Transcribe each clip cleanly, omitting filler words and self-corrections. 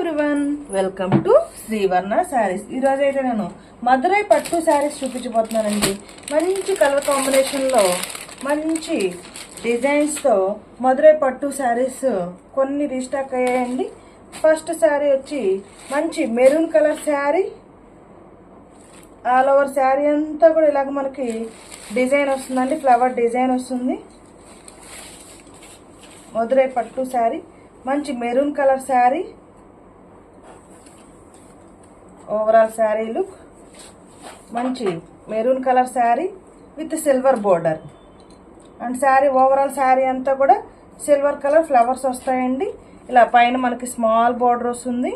Everyone, welcome to Srivarna saris. ఈరోజు అయితే నేను మధురై పట్టు శారీస్ చూపించబోతున్నానండి. మంచి కలర్ కాంబినేషన్లో మంచి డిజైన్స్తో మధురై పట్టు శారీస్ కొన్ని రీస్టాక్ అయ్యాయండి. ఫస్ట్ శారీ వచ్చి మంచి maroon colour sari. All over sari అంతా కూడా ఇలాగ మనకి డిజైన్ వస్తుందండి, ఫ్లవర్ డిజైన్ వస్తుంది. మధురై పట్టు శారీ, మంచి maroon colour sari. Overall sari look మంచి maroon colour sari with silver border. And sari overall sari అంతా కూడా సిల్వర్ కలర్ ఫ్లవర్స్ వస్తాయండి. ఇలా పైన మనకి స్మాల్ బోర్డర్ వస్తుంది.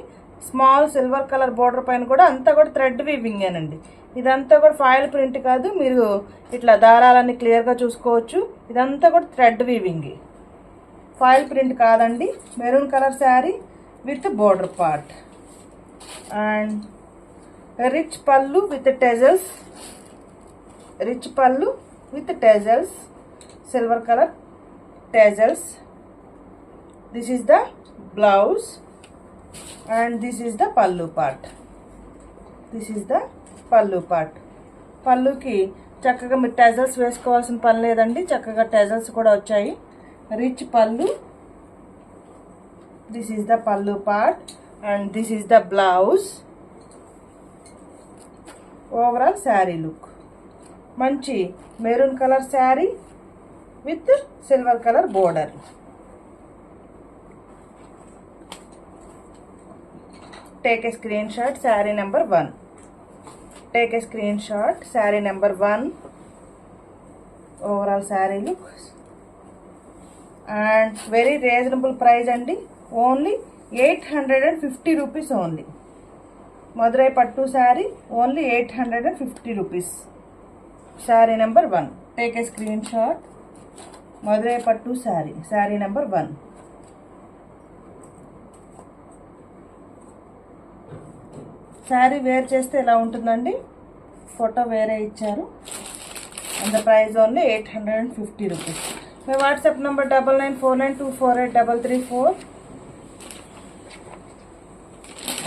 స్మాల్ సిల్వర్ కలర్ బోర్డర్ పైన కూడా అంతా కూడా థ్రెడ్ వీవింగేనండి. ఇదంతా కూడా ఫాయిల్ ప్రింట్ కాదు, మీరు ఇట్లా దారాలన్నీ క్లియర్గా చూసుకోవచ్చు. ఇదంతా కూడా థ్రెడ్ వీవింగ్, ఫాయిల్ ప్రింట్ కాదండి. Maroon colour sari with border part and rich పళ్ళు విత్ టెజల్స్. రిచ్ పళ్ళు with టెజల్స్, silver colour టెజల్స్. This is the blouse and this is the pallu part. This is the pallu part. పళ్ళుకి చక్కగా మీరు టెజల్స్ వేసుకోవాల్సిన పని లేదండి, చక్కగా టెజల్స్ కూడా వచ్చాయి. Rich pallu. This is the pallu part and this is the blouse. Overall sari look మంచి maroon colour sari with silver colour border. Take a screenshot sari number 1. Take a screenshot sari number 1. Overall sari look and very reasonable price అండి. Only 850 rupees only. Madurai పట్టు sari only 850 rupees. Sari number 1. Take a screenshot. Madurai పట్టు sari, sari number 1. Sari wear చేస్తే ఎలా ఉంటుందండి, photo వేరే ఇచ్చారు. And the price only 850 rupees. My WhatsApp number 9949248334.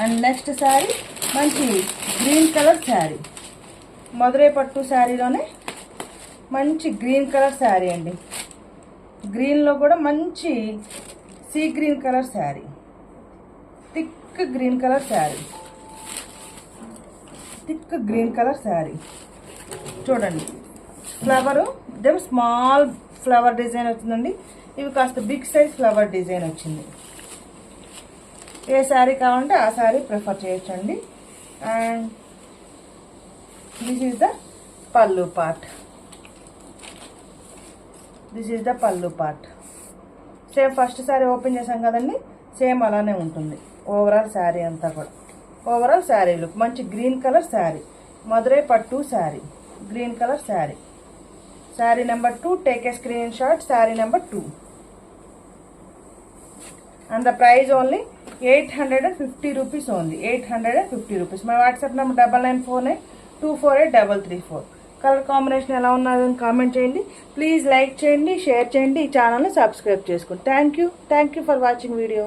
And next sari మంచి green colour sari. Madurai పట్టు శారీలోనే మంచి గ్రీన్ కలర్ శారీ అండి. గ్రీన్లో కూడా మంచి sea green colour sari, thick green colour sari. Thick green colour sari చూడండి. ఫ్లవరు ఇదేం స్మాల్ ఫ్లవర్ డిజైన్ వచ్చిందండి. ఇవి కాస్త బిగ్ సైజ్ ఫ్లవర్ డిజైన్ వచ్చింది. ఏ శారీ కావాలంటే ఆ శారీ ప్రిఫర్ చేయొచ్చండి. అండ్ దిస్ ఈజ్ ద పల్లు పార్ట్. దిస్ ఈజ్ ద పల్లు part. Same first sari open చేసాం కదండి, సేమ్ అలానే ఉంటుంది ఓవరాల్ శారీ అంతా కూడా. ఓవరాల్ శారీ లుక్ మంచి గ్రీన్ కలర్ శారీ. మధురై పట్టు sari, green colour sari. Sari number 2. Take a screenshot sari number 2. And the price only 850 rupees only. 850 rupees. My WhatsApp number 9949248334. Colour combination ఎలా ఉన్నదని కామెంట్ చేయండి. ప్లీజ్ లైక్ చేయండి, షేర్ చేయండి, ఈ ఛానల్ని సబ్స్క్రైబ్ చేసుకోండి. Thank you for watching video.